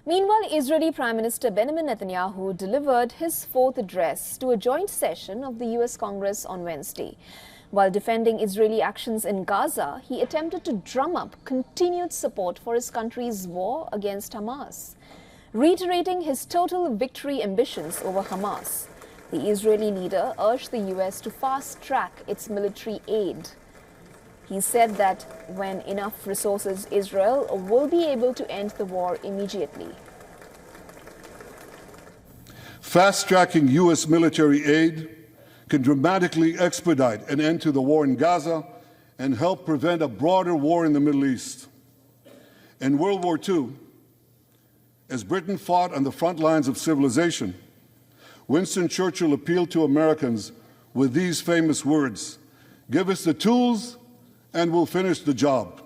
Meanwhile, Israeli Prime Minister Benjamin Netanyahu delivered his fourth address to a joint session of the US Congress on Wednesday. While defending Israeli actions in Gaza, he attempted to drum up continued support for his country's war against Hamas. Reiterating his total victory ambitions over Hamas, the Israeli leader urged the US to fast-track its military aid. He said that when enough resources, Israel will be able to end the war immediately. Fast-tracking U.S. military aid can dramatically expedite an end to the war in Gaza and help prevent a broader war in the Middle East. In World War II, as Britain fought on the front lines of civilization, Winston Churchill appealed to Americans with these famous words: "Give us the tools and we'll finish the job."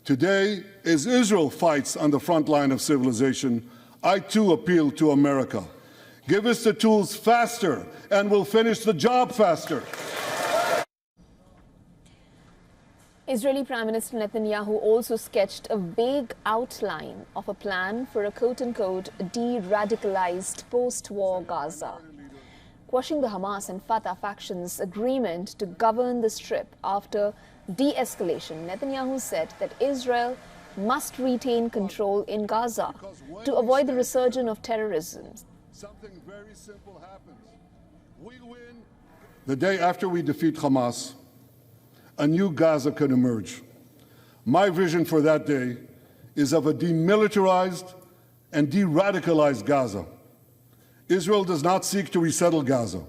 Today, as Israel fights on the front line of civilization, I too appeal to America. Give us the tools faster and we'll finish the job faster. Israeli Prime Minister Netanyahu also sketched a vague outline of a plan for a quote-unquote de-radicalized post-war Gaza, quashing the Hamas and Fatah factions' agreement to govern the Strip after de-escalation. Netanyahu said that Israel must retain control in Gaza to avoid the resurgence of terrorism. Something very simple happens. We win. The day after we defeat Hamas, a new Gaza can emerge. My vision for that day is of a demilitarized and de-radicalized Gaza. Israel does not seek to resettle Gaza,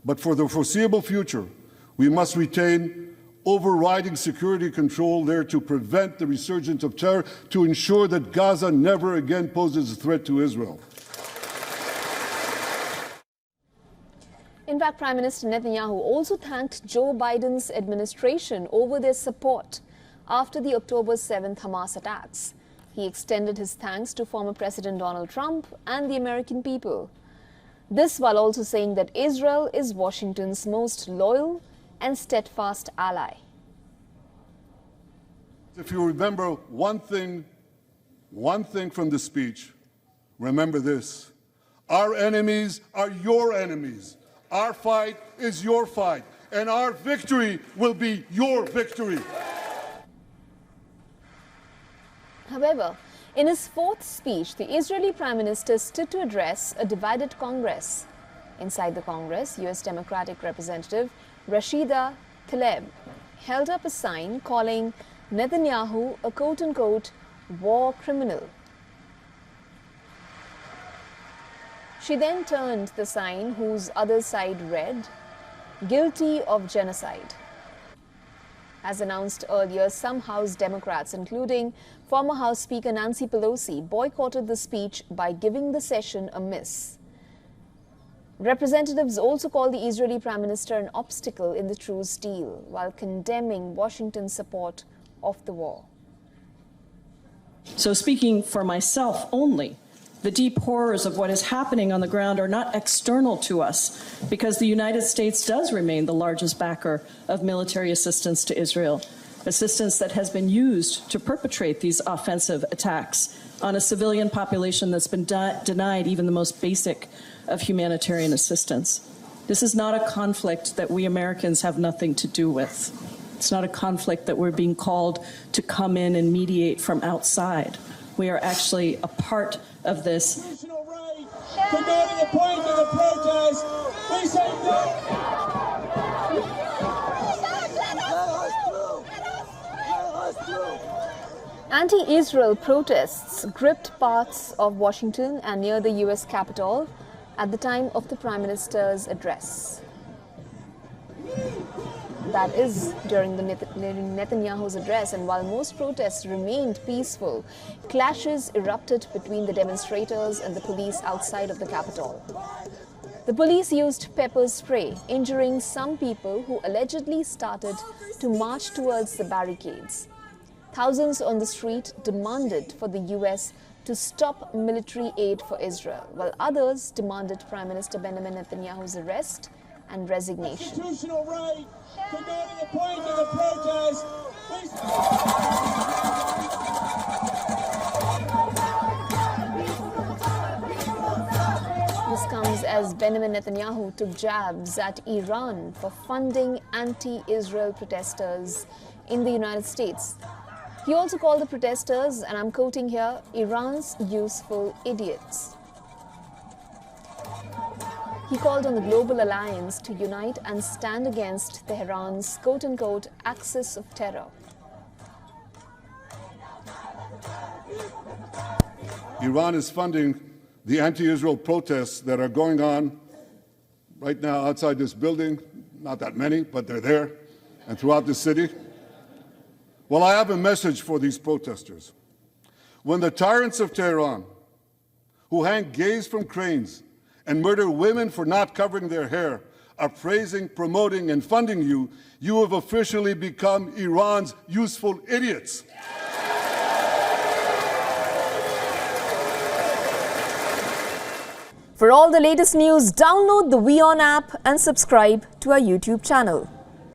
but for the foreseeable future, we must retain overriding security control there to prevent the resurgence of terror, to ensure that Gaza never again poses a threat to Israel. In fact, Prime Minister Netanyahu also thanked Joe Biden's administration over their support after the October 7th Hamas attacks. He extended his thanks to former President Donald Trump and the American people. This while also saying that Israel is Washington's most loyal and steadfast ally. If you remember one thing from the speech, remember this: our enemies are your enemies. Our fight is your fight, and our victory will be your victory. However, in his fourth speech, the Israeli Prime Minister stood to address a divided Congress. Inside the Congress, US Democratic Representative Rashida Tlaib held up a sign calling Netanyahu a quote-unquote war criminal. She then turned the sign, whose other side read, "Guilty of genocide." As announced earlier, some House Democrats, including former House Speaker Nancy Pelosi, boycotted the speech by giving the session a miss. Representatives also called the Israeli Prime Minister an obstacle in the truce deal, while condemning Washington's support of the war. So speaking for myself only, the deep horrors of what is happening on the ground are not external to us, because the United States does remain the largest backer of military assistance to Israel, assistance that has been used to perpetrate these offensive attacks on a civilian population that's been denied even the most basic of humanitarian assistance. This is not a conflict that we Americans have nothing to do with. It's not a conflict that we're being called to come in and mediate from outside. We are actually a part of this. Constitutional right to go to the point of the protest. We say no. Anti-Israel protests gripped parts of Washington and near the US Capitol at the time of the Prime Minister's address. That is, during Netanyahu's address, and while most protests remained peaceful, clashes erupted between the demonstrators and the police outside of the Capitol. The police used pepper spray, injuring some people who allegedly started to march towards the barricades. Thousands on the street demanded for the US to stop military aid for Israel, while others demanded Prime Minister Benjamin Netanyahu's arrest and resignation. Constitutional right to go to the point of the protest. We as Benjamin Netanyahu took jabs at Iran for funding anti-Israel protesters in the United States. He also called the protesters, and I'm quoting here, Iran's useful idiots. He called on the global alliance to unite and stand against Tehran's quote-unquote axis of terror. Iran is funding the anti-Israel protests that are going on right now outside this building. Not that many, but they're there, and throughout the city. Well, I have a message for these protesters. When the tyrants of Tehran, who hang gays from cranes and murder women for not covering their hair, are praising, promoting, and funding you, you have officially become Iran's useful idiots. For all the latest news, download the WION app and subscribe to our YouTube channel.